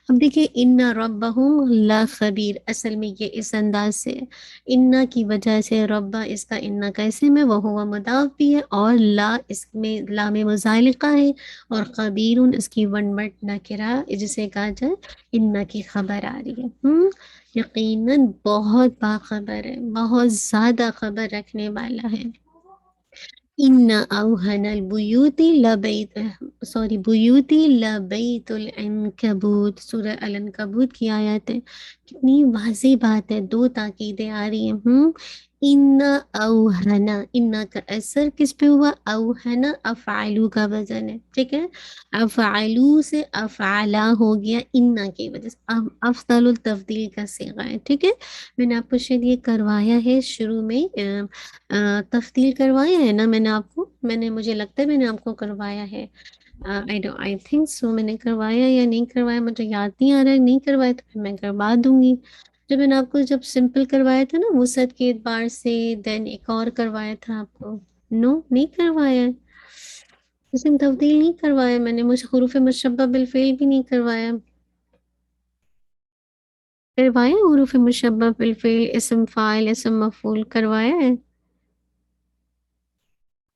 اب دیکھیے ان ربہم لا خبیر، اصل میں یہ اس انداز سے انا کی وجہ سے ربا اس کا انا کا اسم ہے، وہ ہوا مضاف بھی ہے، اور لا اس میں لام مزالقہ ہے، اور خبیر اس کی ون ورڈ نکرہ جسے کہا جائے انا کی خبر آ رہی ہے۔ یقیناً بہت باخبر ہے، بہت زیادہ خبر رکھنے والا ہے۔ ان اوہن البیوت لبیت، بیوتی لبیت العنکبوت، سورہ العنکبوت کی آیت ہے، کتنی واضح بات ہے، دو تاکیدیں آ رہی ہیں۔ ان اوہن، ان کا اثر کس پہ ہوا؟ اوہن افعلو کا وزن ہے، ٹھیک ہے، افعلو سے افعلا ہو گیا انا کی وجہ سے، افضل التفضیل کا صیغہ ہے، ٹھیک ہے۔ میں نے آپ کو شاید یہ کروایا ہے شروع میں، تفصیل کروایا ہے نا میں نے آپ کو، مجھے لگتا ہے میں نے آپ کو کروایا ہے، آئی تھنک سو، میں نے کروایا یا نہیں کروایا مجھے یاد نہیں آ رہا ہے، نہیں کروایا تو پھر میں کروا دوں گی۔ جب میں نے آپ کو جب سمپل کروایا تھا نا وسعت کے اعتبار سے، دین ایک اور کروایا تھا آپ کو، نو نہیں کروایا ہے، اسم تبدیل نہیں کروایا میں نے، مجھے حروف مشبہ بالفعل بھی نہیں کروایا، کروایا حروف مشبہ بالفعل، اسم فاعل، اسم مفعول کروایا ہے؟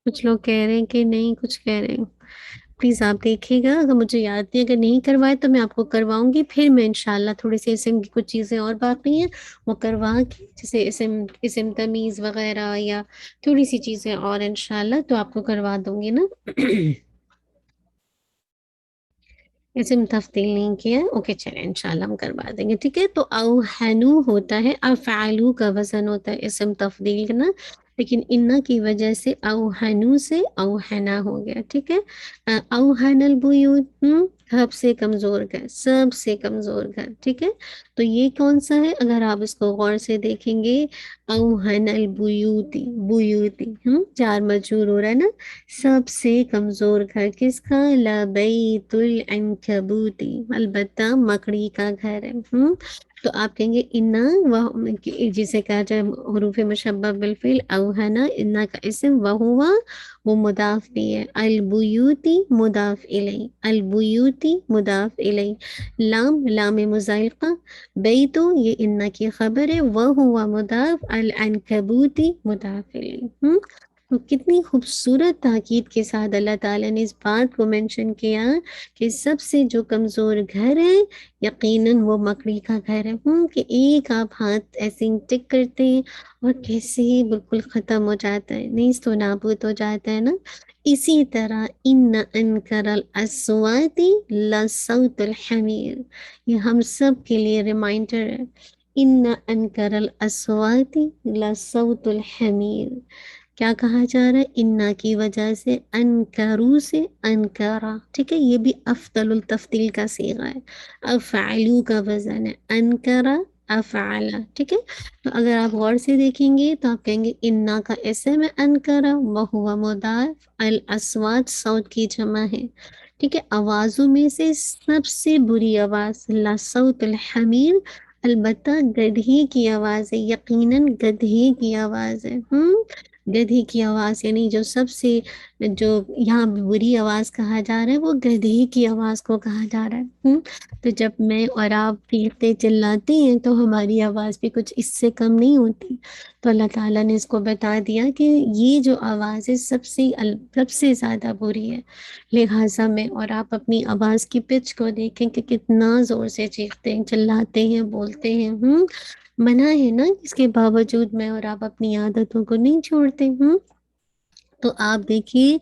کچھ لوگ کہہ رہے ہیں کہ نہیں، کچھ کہہ رہے ہیں، پلیز آپ دیکھیے گا، اگر مجھے یاد نہیں، اگر نہیں کروائے تو میں آپ کو کرواؤں گی، پھر میں انشاءاللہ تھوڑی سی اسم کی کچھ چیزیں اور باقی ہیں وہ کروا کے، جیسے اسم تمیز وغیرہ یا تھوڑی سی چیزیں اور انشاءاللہ تو آپ کو کروا دوں گی نا۔ اسم تفصیل نہیں کیا، اوکے چلیں انشاءاللہ ہم کروا دیں گے، ٹھیک ہے۔ تو اوہنو ہوتا ہے، افعلو کا وزن ہوتا ہے اسم تفضیل کا نا، لیکن انا کی وجہ سے اوہنو سے اوہنا ہو گیا، ٹھیک ہے. اوہن البیوت، سب سے کمزور گھر، سب سے کمزور گھر، ٹھیک ہے. تو یہ کون سا ہے؟ اگر آپ اس کو غور سے دیکھیں گے، اوہن البیوتی، بیوتی، چار مجرور ہو رہا ہے نا. سب سے کمزور گھر کس کا؟ لبیت العنکبوتی، البتہ مکڑی کا گھر ہے. تو آپ کہیں گے انا، جسے کہا جائے حروف مشبہ بالفعل، اوہنا انا کا اسم، وہوا وہ مضاف بھی ہے، البیوتی مضاف الیہ، البیوتی مضاف الیہ، لام لام مزائقہ، بیتو یہ انا کی خبر ہے، وہوا مضاف، العنکبوتی مضاف الیہ. تو کتنی خوبصورت تاکید کے ساتھ اللہ تعالیٰ نے اس بات کو مینشن کیا کہ سب سے جو کمزور گھر ہے یقیناً وہ مکڑی کا گھر ہے. کہ ایک آپ ہاتھ ایسے ہی ٹک کرتے ہیں اور کیسے ہی بالکل ختم ہو جاتا ہے، نیست و نابود ہو جاتا ہے نا. اسی طرح ان انکر الاصوات لصوت الحمیر، یہ ہم سب کے لیے ریمائنڈر ہے. ان انکر الاصوات لصوت الحمیر، کیا کہا جا رہا ہے؟ انا کی وجہ سے، انکرو سے انکرا، ٹھیک ہے. یہ بھی افضل التفضیل کا صیغہ ہے، افعلو کا وزن ہے، انکرا افعلا، ٹھیک ہے. تو اگر آپ غور سے دیکھیں گے تو آپ کہیں گے انا کا اسم ہے انکرا، وہو مضاف، الاصوات صوت کی جمع ہے، ٹھیک ہے. آوازوں میں سے سب سے بری آواز لصوت الحمیر، البتہ گدھے کی آواز ہے، یقیناً گدھے کی آواز ہے. گدھے کی آواز یعنی جو سب سے، جو یہاں بری آواز کہا جا رہا ہے وہ گدھے کی آواز کو کہا جا رہا ہے. تو جب میں اور آپ چیختے چلاتے ہیں تو ہماری آواز بھی کچھ اس سے کم نہیں ہوتی. تو اللہ تعالیٰ نے اس کو بتا دیا کہ یہ جو آواز ہے سب سے زیادہ بری ہے. لہٰذا میں اور آپ اپنی آواز کی پچ کو دیکھیں کہ کتنا زور سے چیختے ہیں، چلاتے ہیں، بولتے ہیں. منع ہے نا، اس کے باوجود میں اور آپ اپنی عادتوں کو نہیں چھوڑتے. تو آپ دیکھیے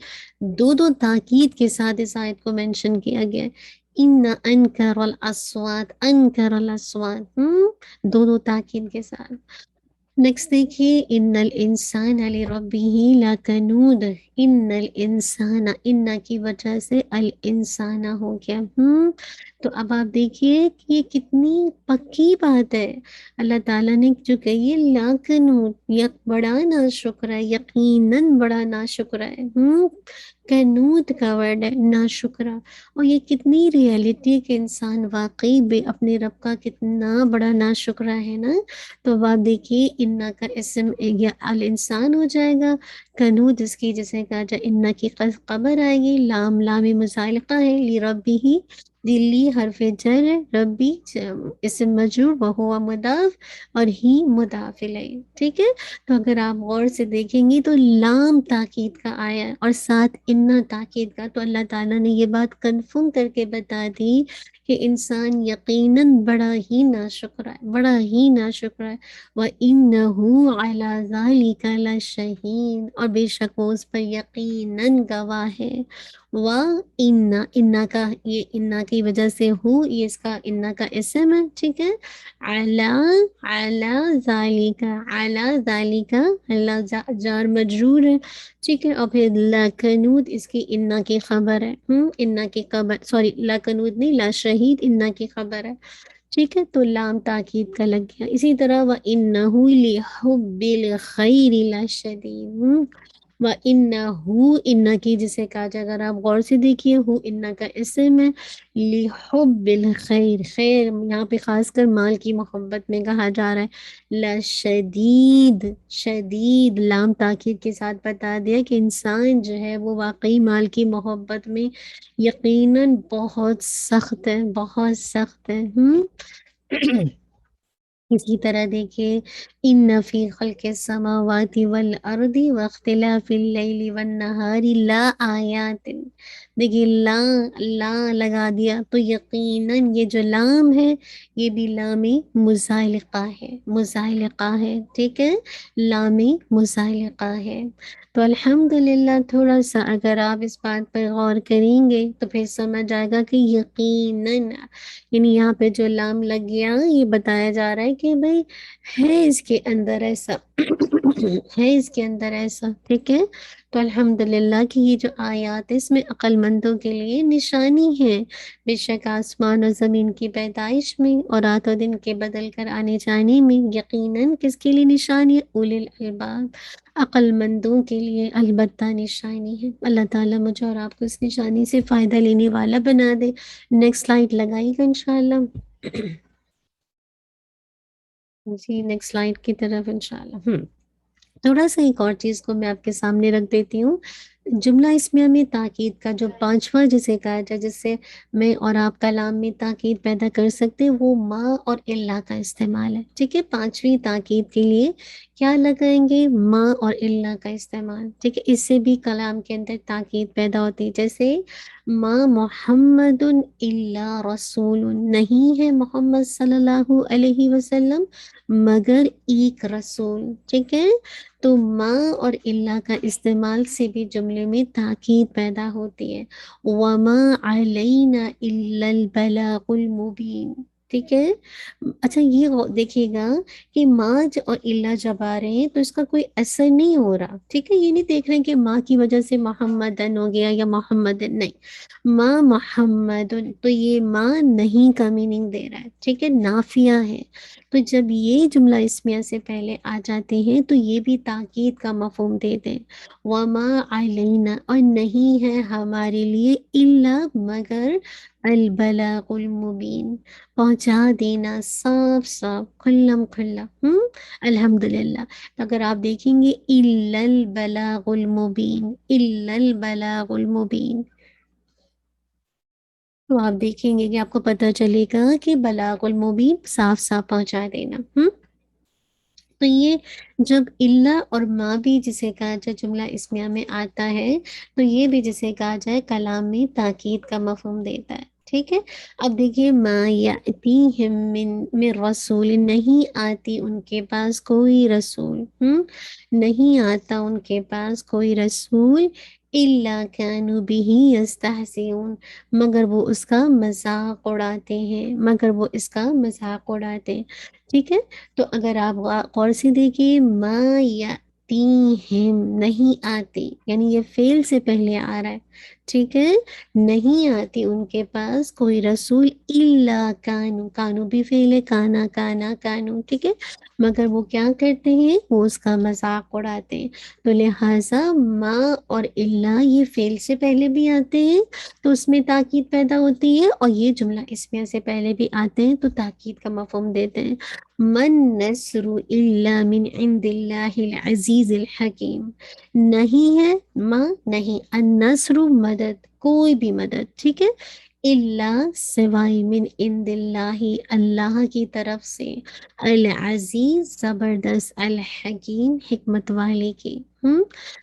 دو تاکید کے ساتھ اس آیت کو مینشن کیا گیا ہے. ان انکر الاصوات، انکر الاصوات، دو تاکید کے ساتھ. نیکسٹ دیکھیے ان الانسان لربہ لکنود، ان الانسان، ان کی وجہ سے الانسان ہو گیا. تو اب آپ دیکھیے کہ یہ کتنی پکی بات ہے. اللہ تعالیٰ نے جو کہی ہے لاکنود، بڑا ناشکر ہے، یقیناً بڑا ناشکر ہے. کنود کا ورڈ ہے، ناشکرہ. اور یہ کتنی ریئلٹی ہے کہ انسان واقعی بے اپنے رب کا کتنا بڑا ناشکرہ ہے نا. تو اب آپ دیکھیے انا کا اسم یا الانسان ہو جائے گا، کنود اس کی جسے کہا جائے انا کی خبر آئے گی، لام لام مزالقہ ہے، لربہ دلی حرف جر ہے، ربی اسم مجرور، وہو مضاف اور ہی مضاف الیہ، ٹھیک ہے. تو اگر آپ غور سے دیکھیں گی تو لام تاکید کا آیا اور ساتھ انا تاکید کا. تو اللہ تعالیٰ نے یہ بات کنفرم کر کے بتا دی کہ انسان یقیناً بڑا ہی ناشکر ہے، بڑا ہی ناشکر ہے. وَإِنَّهُ عَلَى ذَلِكَ لَشَهِيدٌ، اور بے شک وہ اس پر یقیناً گواہ ہے. انا کا، یہ انا کی وجہ سے یہ اس کا انا کا اسم ہے، ٹھیک ہے. علی ذالک، علی ذالک، اللہ جار مجرور ہے، ٹھیک ہے. اور پھر لکنود اس کی انا کی خبر ہے، انا کی خبر، سوری لکنود نہیں، لا شہید انا کی خبر ہے، ٹھیک ہے. تو لام تاکید کا لگ گیا. اسی طرح وَإِنَّهُ لِحُبِّ الْخَيْرِ لَشَدِيدٌ، وَإِنَّهُ انا کی جسے کہا جائے، اگر آپ غور سے دیکھیے انا کا اسم ہے، لِحُبِّ الْخَيْرِ، خیر یہاں پہ خاص کر مال کی محبت میں کہا جا رہا ہے. لَشَدِيد، شدید لام تاکید کے ساتھ بتا دیا کہ انسان جو ہے وہ واقعی مال کی محبت میں یقیناً بہت سخت ہے، بہت سخت ہے. اسی طرح دیکھیے ان فی خلق السماوات والارض واختلاف اللیل والنہار لآیات، دیکھیے لا لگا دیا تو یقیناً یہ جو لام ہے یہ بھی لام مزالقہ ہے، مزالقہ ہے، ٹھیک ہے، لام مزالقہ ہے. تو الحمدللہ تھوڑا سا اگر آپ اس بات پر غور کریں گے تو پھر سمجھ آئے گا کہ یقیناً، یعنی یہاں پہ جو لام لگ گیا یہ بتایا جا رہا ہے کہ بھئی ہے اس کے اندر ایسا ہے اس کے اندر ایسا، ٹھیک ہے. تو الحمدللہ کہ یہ جو آیات ہے اس میں عقل مندوں کے لیے نشانی ہے. بے شک آسمان اور زمین کی پیدائش میں اور رات و دن کے بدل کر آنے جانے میں یقیناً کس کے لیے نشانی ہے؟ اولی الالباب، عقل مندوں کے لیے البتہ نشانی ہے. اللہ تعالیٰ مجھے اور آپ کو اس نشانی سے فائدہ لینے والا بنا دے. نیکسٹ سلائیڈ لگائی گا انشاءاللہ. جی نیکسٹ سلائیڈ کی طرف انشاءاللہ. تھوڑا سا ایک اور چیز کو میں آپ کے سامنے رکھ دیتی ہوں. جملہ اسمیہ میں تاکید کا جو پانچواں جسے کہا جائے، جس سے میں اور آپ کلام میں تاکید پیدا کر سکتے ہیں، وہ ما اور اللہ کا استعمال ہے. ٹھیک ہے، پانچویں تاکید کے لیے کیا لگائیں گے؟ ما اور اللہ کا استعمال. ٹھیک ہے، اس سے بھی کلام کے اندر تاکید پیدا ہوتی ہے. جیسے ما محمد الا رسول، نہیں ہے محمد صلی اللہ علیہ وسلم مگر ایک رسول. ٹھیک ہے، تو ما اور اللہ کا استعمال سے بھی جملے میں تاکید پیدا ہوتی ہے. وما علینا الا البلاغ المبین. ٹھیک ہے. اچھا یہ دیکھیے گا کہ ماں اور اللہ جب آ رہے ہیں تو اس کا کوئی اثر نہیں ہو رہا. ٹھیک ہے، یہ نہیں دیکھ رہے ہیں کہ ماں کی وجہ سے محمدن ہو گیا یا محمدن، نہیں. ماں محمد، تو یہ ماں نہیں کا میننگ دے رہا ہے. ٹھیک ہے، نافیہ ہے. تو جب یہ جملہ اسمیہ سے پہلے آ جاتے ہیں تو یہ بھی تاکید کا مفہوم دیتے ہیں. وما علینا، اور نہیں ہے ہمارے لیے، الا مگر، البلاغ المبین، پہنچا دینا صاف صاف کھلم کھلا. الحمدللہ. تو اگر آپ دیکھیں گے الا البلاغ المبین، الا البلاغ المبین، تو آپ دیکھیں گے کہ آپ کو پتہ چلے گا کہ بلاغ المبین صاف صاف پہنچا دینا. تو یہ جب اللہ اور ما بھی جسے کہا جائے جملہ اسمیہ میں آتا ہے تو یہ بھی جسے کہا جائے کلام میں تاکید کا مفہوم دیتا ہے. ٹھیک ہے، اب دیکھیے ما یاتیہم من رسول، نہیں آتی ان کے پاس کوئی رسول، نہیں آتا ان کے پاس کوئی رسول، الا کانوا بہ یستہزئون، مگر وہ اس کا مذاق اڑاتے ہیں، مگر وہ اس کا مذاق اڑاتے ہیں. ٹھیک ہے، تو اگر آپ غور سے دیکھیے ما یاتیہم، نہیں آتی، یعنی یہ فعل سے پہلے آ رہا ہے. ٹھیک ہے، نہیں آتی ان کے پاس کوئی رسول، الا کانو، کانو بھی فعل ہے، کانا کانا کانو. ٹھیک ہے، مگر وہ کیا کرتے ہیں؟ وہ اس کا مذاق اڑاتے ہیں. تو لہٰذا ما اور اللہ یہ فعل سے پہلے بھی آتے ہیں تو اس میں تاکید پیدا ہوتی ہے، اور یہ جملہ اسمیہ سے پہلے بھی آتے ہیں تو تاکید کا مفہوم دیتے ہیں. من نصر الا من عند اللہ العزیز الحکیم، نہیں ہے ماں، نہیں، النصر مدد، کوئی بھی مدد. ٹھیک ہے، اللہ سوائے، من عند اللہ اللہ کی طرف سے، العزیز زبردست، الحکیم حکمت والے کی.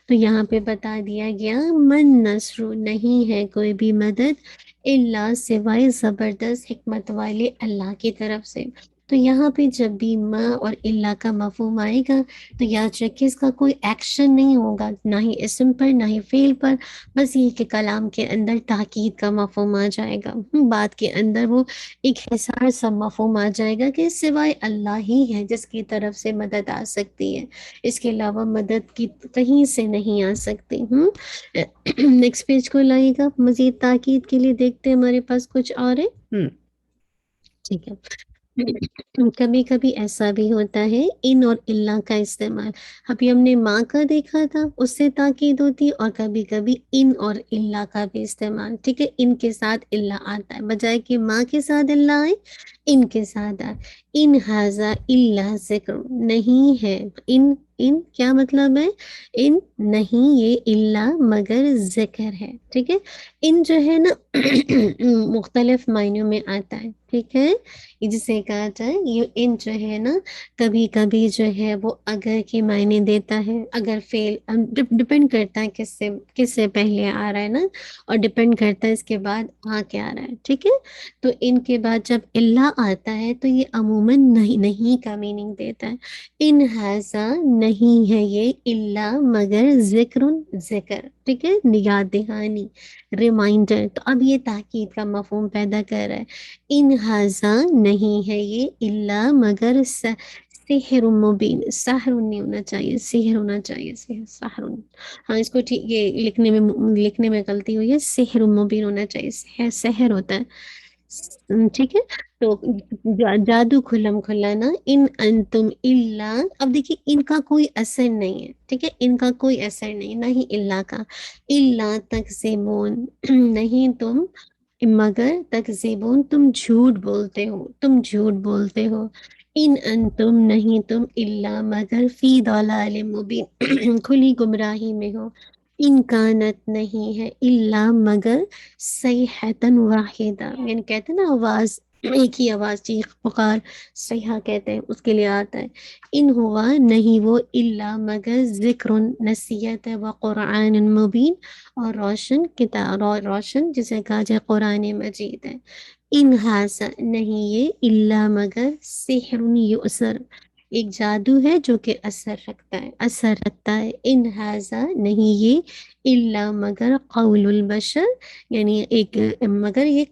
تو یہاں پہ بتا دیا گیا من نصر، نہیں ہے کوئی بھی مدد، اللہ سوائے زبردست حکمت والے اللہ کی طرف سے. تو یہاں پہ جب بھی ما اور اللہ کا مفہوم آئے گا تو یاد رکھیں اس کا کوئی ایکشن نہیں ہوگا، نہ ہی اسم پر نہ ہی فعل پر، بس یہ کہ کلام کے اندر تاکید کا مفہوم آ جائے گا. بات کے اندر وہ ایک حصار سا مفہوم آ جائے گا کہ سوائے اللہ ہی ہے جس کی طرف سے مدد آ سکتی ہے، اس کے علاوہ مدد کی کہیں سے نہیں آ سکتی. نیکسٹ پیج کو لائے گا مزید تاکید کے لیے، دیکھتے ہیں ہمارے پاس کچھ اور ہے. ٹھیک ہے، کبھی کبھی ایسا بھی ہوتا ہے ان اور اللہ کا استعمال. ابھی ہم نے ماں کا دیکھا تھا، اس سے تاکید ہوتی ہے، اور کبھی کبھی ان اور اللہ کا بھی استعمال. ٹھیک ہے، ان کے ساتھ اللہ آتا ہے، بجائے کہ ماں کے ساتھ اللہ آئے ان کے ساتھ آئے. ان ھذا الا ذکر، نہیں ہے، ان کیا مطلب ہے؟ ان نہیں یہ اللہ مگر ذکر ہے. ٹھیک ہے، ان جو ہے نا مختلف معنیوں میں آتا ہے. ٹھیک ہے، جسے کہا جائے یہ ان جو ہے نا کبھی کبھی جو ہے وہ اگر کے معنی دیتا ہے، اگر فعل ڈپینڈ کرتا ہے کس سے پہلے آ رہا ہے نا، اور ڈپینڈ کرتا ہے اس کے بعد آ کے آ رہا ہے. ٹھیک ہے، تو ان کے بعد جب اللہ آتا ہے تو یہ عموماً نہیں کا میننگ دیتا ہے. ان ھذا، نہیں ہے یہ، اللہ مگر ذکر، ذکر. ٹھیک ہے، یاد دہانی، ریمائنڈر. تو اب یہ تاکید کا مفہوم پیدا کر رہا ہے. ان ھذا، نہیں ہے یہ، اللہ مگر سحر مبین، سحر نہیں ہونا چاہیے، سحر ہونا چاہیے، سحر۔ ہاں اس کو ٹھیک، یہ لکھنے میں غلطی ہوئی ہے، سحر مبین ہونا چاہیے، سحر ہوتا ہے، ٹھیک ہے۔ تو جادو کھلم کھلا نا، ان انتم الا، اب دیکھیے ان کا کوئی اثر نہیں ہے، ٹھیک ہے، ان کا کوئی اثر نہیں، نہ ہی اللہ کا، الا تکذبون، نہیں تم مگر تکذبون، تم جھوٹ بولتے ہو، تم جھوٹ بولتے ہو، ان انتم نہیں تم الا مگر فی ضلال مبین، کھلی گمراہی میں ہو، ان کانت نہیں ہے الا مگر صیحتن واحدہ، یعنی کہتے ہیں نا آواز، ایک ہی آواز، چیخ پکار، صیحہ کہتے ہیں، اس کے لیے آتا ہے، ان ہوا نہیں وہ الا مگر ذکر، نصیحت ہے، و قرآن مبین، اور روشن کتاب، روشن جسے کہا جائے قرآن مجید ہے، ان ہاذا نہیں یہ الا مگر سحر یؤثر، ایک جادو ہے جو کہ اثر رکھتا ہے، اثر رکھتا ہے، ان ہاذا نہیں یہ الا مگر قول البشر، یعنی ایک مگر یہ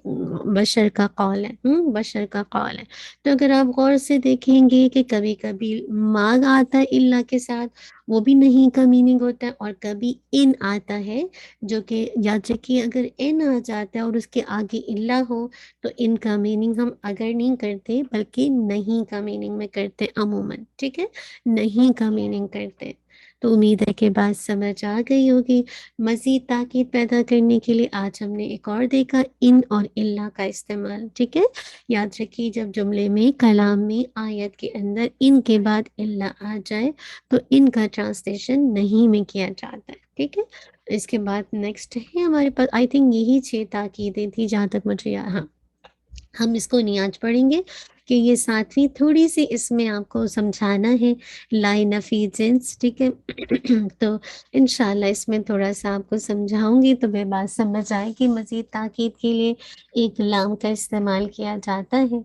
بشر کا قول ہے، بشر کا قول ہے۔ تو اگر آپ غور سے دیکھیں گے کہ کبھی کبھی ما آتا ہے اللہ کے ساتھ، وہ بھی نہیں کا میننگ ہوتا ہے، اور کبھی ان آتا ہے جو کہ یاد رکھیے اگر ان آ جاتا ہے اور اس کے آگے اللہ ہو تو ان کا میننگ ہم اگر نہیں کرتے بلکہ نہیں کا میننگ میں کرتے عموماً، ٹھیک ہے، نہیں کا میننگ کرتے۔ تو امید ہے کہ بات سمجھ آ گئی ہوگی۔ مزید تاکید پیدا کرنے کے لیے آج ہم نے ایک اور دیکھا ان اور اللہ کا استعمال، ٹھیک ہے، یاد رکھیے جب جملے میں کلام میں آیت کے اندر ان کے بعد اللہ آ جائے تو ان کا ٹرانسلیشن نہیں میں کیا جاتا ہے، ٹھیک ہے۔ اس کے بعد نیکسٹ ہے ہمارے پاس، آئی تھنک یہی 6 تاکیدیں تھی جہاں تک مجھے ہاں، ہم اس کو نہیں آج پڑھیں گے کہ یہ 7ویں تھوڑی سی اس میں آپ کو سمجھانا ہے، لائن آف جنس، ٹھیک ہے، تو انشاءاللہ اس میں تھوڑا سا آپ کو سمجھاؤں گی تو میں بات سمجھ آئے گی۔ مزید تاکید کے لیے ایک لام کا استعمال کیا جاتا ہے،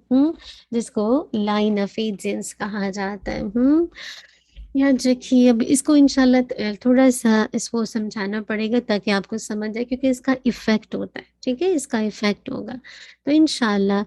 جس کو لائن آف جنس کہا جاتا ہے، یاد رکھیے۔ اب اس کو انشاءاللہ تھوڑا سا اس کو سمجھانا پڑے گا تاکہ آپ کو سمجھ جائے، کیونکہ اس کا ایفیکٹ ہوتا ہے، ٹھیک ہے، اس کا ایفیکٹ ہوگا، تو انشاءاللہ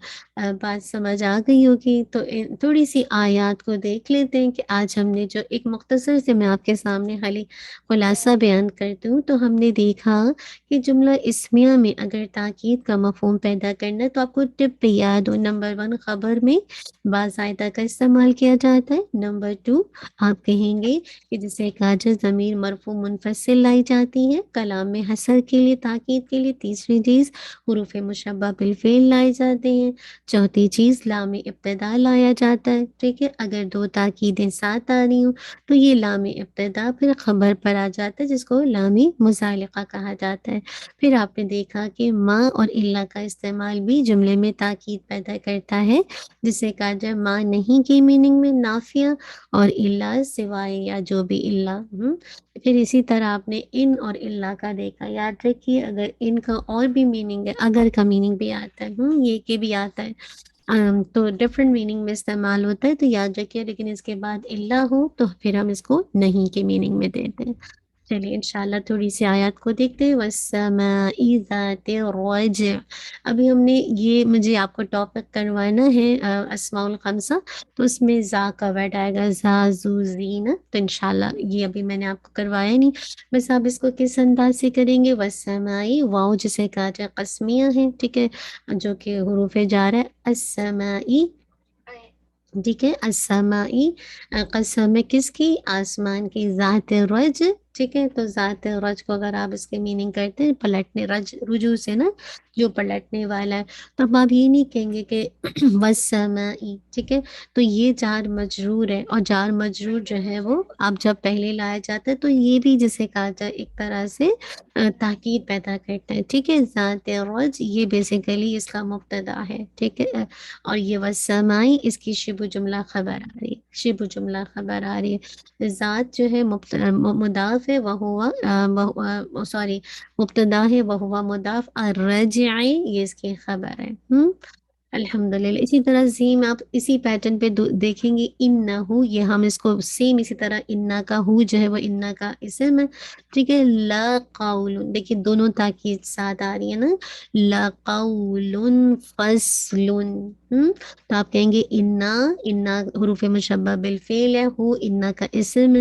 بات سمجھ آ گئی ہوگی۔ تو تھوڑی سی آیات کو دیکھ لیتے ہیں کہ آج ہم نے جو ایک مختصر سے میں آپ کے سامنے خالی خلاصہ بیان کرتی ہوں، تو ہم نے دیکھا کہ جملہ اسمیہ میں اگر تاکید کا مفہوم پیدا کرنا ہے تو آپ کو ٹپ پہ یاد ہو، نمبر 1 خبر میں باضابطہ کا استعمال کیا جاتا ہے، نمبر 2 آپ کہیں گے کہ جسے کہا جائے ضمیر مرفوع منفصل لائی جاتی ہے کلام میں حصر کے لیے، تاکید کے لیے، تیسری چیز حروف مشبہ بالفعل لائے جاتے ہیں، چوتھی چیز لام ابتدا لایا جاتا ہے، ٹھیک ہے، اگر 2 تاکیدیں ساتھ آ رہی ہوں تو یہ لام ابتدا پھر خبر پر آ جاتا ہے جس کو لام مزالقہ کہا جاتا ہے۔ پھر آپ نے دیکھا کہ ما اور اللہ کا استعمال بھی جملے میں تاکید پیدا کرتا ہے، جسے کہا جائے ما نہیں کی میننگ میں نافیہ اور اللہ سوائے یا جو بھی اللہ، پھر اسی طرح آپ نے ان اور اللہ کا دیکھا، یاد رکھیے اگر ان کا اور بھی میننگ ہے، اگر کا میننگ بھی آتا ہے، یہ کہ بھی آتا ہے، تو ڈفرینٹ میننگ میں استعمال ہوتا ہے، تو یاد رکھیے لیکن اس کے بعد اللہ ہو تو پھر ہم اس کو نہیں کے میننگ میں دیتے ہیں۔ چلیے انشاءاللہ تھوڑی سی آیات کو دیکھتے ہیں، وَالسَّمَاءِ ذَاتِ الرَّجْعِ۔ ابھی ہم نے یہ مجھے آپ کو ٹاپک کروانا ہے اسماء الخمسہ، تو اس میں زا کا ورڈ آئے گا، زا زو زین، تو انشاءاللہ یہ ابھی میں نے آپ کو کروایا نہیں، بس آپ اس کو کس انداز سے کریں گے، وَالسَّمَاءِ، واؤ جسے کہا جائے قسمیہ ہے، ٹھیک ہے، جو کہ حروف جار ہے، السمائی، ٹھیک ہے، السمائی، قسم ہے کس کی، آسمان کی، ذات رج، ٹھیک ہے، تو ذات رج کو اگر آپ اس کے میننگ کرتے ہیں پلٹنے، رج رجوع سے نا، جو پلٹنے والا ہے، تو اب آپ یہ نہیں کہیں گے کہ والسمائی، ٹھیک ہے، تو یہ جار مجرور ہے، اور جار مجرور جو ہے وہ آپ جب پہلے لایا جاتا ہے تو یہ بھی جسے کہا جائے ایک طرح سے تاکید پیدا کرتا ہے، ٹھیک ہے، ذات رج یہ بیسیکلی اس کا مبتدا ہے، ٹھیک ہے، اور یہ والسمائی اس کی شبہ جملہ خبر آ رہی ہے، شبہ جملہ خبر آ رہی ہے، ذات جو ہے مضاف ہے، وہ سوری مبتدا ہے، وہ مضاف، الرجع یہ اس کی خبر ہے، الحمدللہ۔ اسی طرح زیم آپ اسی پیٹرن پہ دیکھیں گے، انہو، یہ ہم اس کو سیم اسی طرح انا کا ہو جو ہے وہ انا کا اسم ہے، ٹھیک ہے، لا قول، دیکھیے دونوں تاکید ساتھ آ رہی ہے نا، لا قول فصل، تو آپ کہیں گے انا، انا حروف مشبہ بالفعل ہے، ہو انا کا اسم،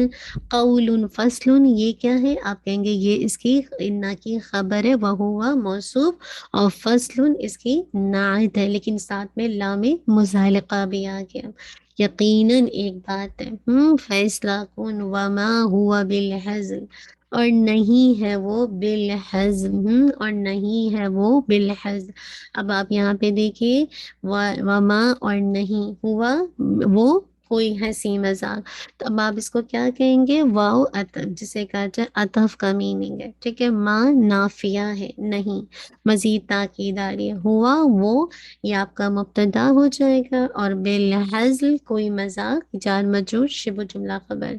قول فصل یہ کیا ہے، آپ کہیں گے یہ اس کی انا کی خبر ہے، وہوا موصوف، اور فصل اس کی نعت ہے، لیکن ساتھ میں لام مزالقہ بھی آ گیا۔ یقیناً ایک بات ہے، فیصلہ کن، وما ہوا بالحزن، اور نہیں ہے وہ بالحزن، اور نہیں ہے وہ بالحزن۔ اب آپ یہاں پہ دیکھیے وما اور نہیں ہوا وہ کوئی ہنسی مذاق، تو اب آپ اس کو کیا کہیں گے، واو عطف، جسے کہا جائے عطف کا میننگ ہے، ٹھیک ہے، ماں نافیہ ہے، نہیں مزید تاکید آ رہی ہے، ہوا وہ یہ آپ کا مبتدا ہو جائے گا، اور بالحزل کوئی مذاق، جار مجرور شبہ جملہ خبر،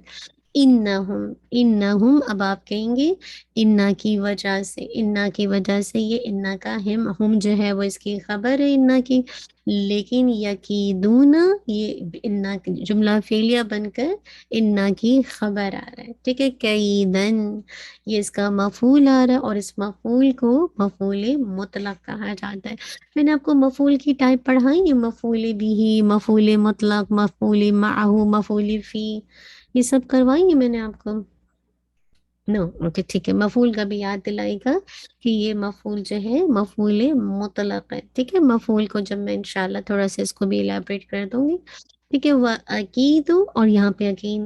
انہم، انہم اب آپ کہیں گے انا کی وجہ سے، انا کی وجہ سے، یہ انا کا ہم جو ہے وہ اس کی خبر ہے انا کی، لیکن یکیدون یہ انا جملہ فعلیہ بن کر انا کی خبر آ رہا ہے، ٹھیک ہے، کیدن یہ اس کا مفعول آ رہا ہے، اور اس مفعول کو مفعول مطلق کہا جاتا ہے۔ میں نے آپ کو مفعول کی ٹائپ پڑھائی ہے، مفعول بھی، مفعول مطلق، مفعول معہ، مفعول فی، یہ سب کروائی ہے میں نے آپ کو؟ نو، اوکے ٹھیک ہے، مفعول کا بھی یاد دلائے گا کہ یہ مفعول جو ہے مفعول مطلق ہے، ٹھیک ہے، مفعول کو جب میں انشاءاللہ تھوڑا سا اس کو بھی الیبریٹ کر دوں گی، ٹھیک ہے، وَأَكِيدُ، اور یہاں پہ یقین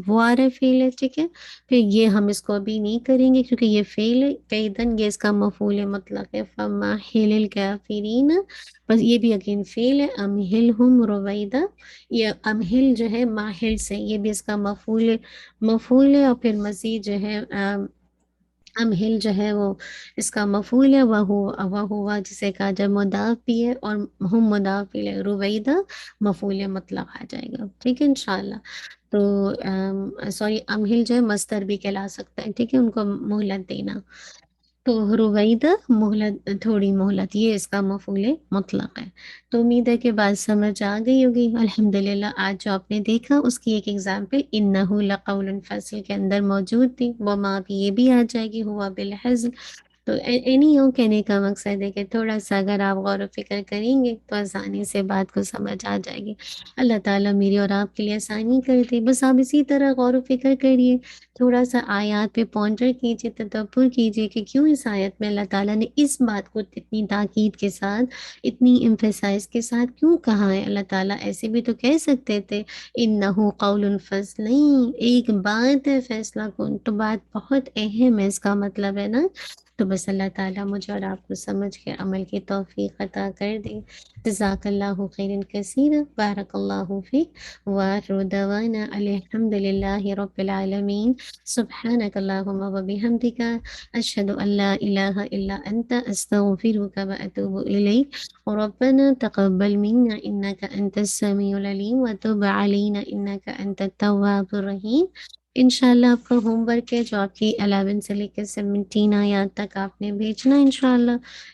وہ آ رہا ہے فعل ہے، ٹھیک ہے، پھر یہ ہم اس کو ابھی نہیں کریں گے کیونکہ یہ فعل ہے، قیدن یہ اس کا مفعول مطلق ہے، فَمَحِلِ الْكَافِرِينَ، بس یہ بھی یقین فعل ہے، امہلہم رویدہ، یہ امہل جو ہے ماہل سے، یہ بھی اس کا مفعول ہے، اور پھر مزید جو ہے امہل جو ہے وہ اس کا مفعول ہے، وہ ہوا جسے کہا جائے مضاف بھی ہے، اور ہم مضاف بھی ہے، رویدہ مفعول مطلق آ جائے گا، ٹھیک ہے انشاءاللہ۔ تو سوری امہل جو ہے مصدر بھی کہلا سکتا ہے، ٹھیک ہے، ان کو مہلت دینا، تو رویدہ مہلت، تھوڑی مہلت، یہ اس کا مفعول مطلق ہے۔ تو امید ہے کہ بات سمجھ آ گئی ہوگی الحمدللہ۔ آج جو آپ نے دیکھا اس کی ایک ایگزامپل انہو لقول فصل کے اندر موجود تھی، وما بھی یہ بھی آ جائے گی، ہوا بالحزن۔ تو اینی ہو کہنے کا مقصد ہے کہ تھوڑا سا اگر آپ غور و فکر کریں گے تو آسانی سے بات کو سمجھ آ جائے گی۔ اللہ تعالیٰ میری اور آپ کے لیے آسانی کر دے، بس آپ اسی طرح غور و فکر کریے، تھوڑا سا آیات پہ پونڈر کیجیے، تدبر کیجیے کہ کیوں اس آیت میں اللہ تعالیٰ نے اس بات کو اتنی تاکید کے ساتھ، اتنی ایمفیسائز کے ساتھ کیوں کہا ہے۔ اللہ تعالیٰ ایسے بھی تو کہہ سکتے تھے انہو قول فصل، نہیں، ایک بات ہے فیصلہ کن، تو بات بہت اہم ہے، اس کا مطلب ہے نا۔ تو بس اللہ تعالیٰ مجھے اور آپ کو سمجھ کے عمل کی توفیق عطا کر دے۔ جزاک اللہ خیر کثیر، بارک اللہ فیک، وآخر دعوانا الحمد للہ رب العالمین، سبحانک اللہم وبحمدک، اشہد ان لا الہ الا انت، استغفرک واتوب الیک، ربنا تقبل منا انک انت السمیع العلیم وتب علینا انک انت التواب الرحیم۔ انشاءاللہ آپ کا ہوم ورک ہے جو آپ کی 11 سے لے کے 17 آیات تک آپ نے بھیجنا ہے انشاءاللہ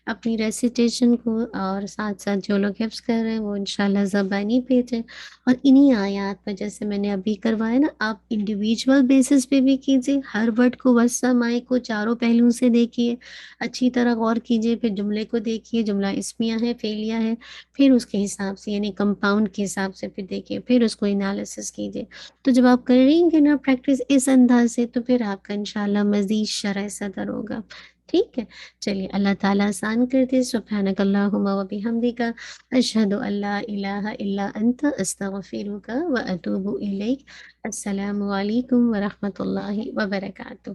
اپنی ریسیٹیشن کو، اور ساتھ ساتھ جو لوگ حفظ کر رہے ہیں وہ انشاءاللہ زبانی بھیجیں، اور انہی آیات پر جیسے میں نے ابھی کروایا نا، آپ انڈیویجول بیسس پہ بھی کیجئے، ہر ورڈ کو وسمائے کو چاروں پہلوؤں سے دیکھیے، اچھی طرح غور کیجئے، پھر جملے کو دیکھیے، جملہ اسمیہ ہے فعلیہ ہے، پھر اس کے حساب سے یعنی کمپاؤنڈ کے حساب سے پھر دیکھیے، پھر اس کو انالیسس کیجئے۔ تو جب آپ کریں گے نا پریکٹس اس انداز سے تو پھر آپ کا انشاءاللہ مزید شرح صدر ہوگا، ٹھیک ہے۔ چلیے اللہ تعالیٰ آسان کر دے، سبحانک اللہم و بحمدک، اشہد ان لا الہ الا انت، استغفرک و اتوب الیک۔ السلام علیکم ورحمۃ اللہ وبرکاتہ۔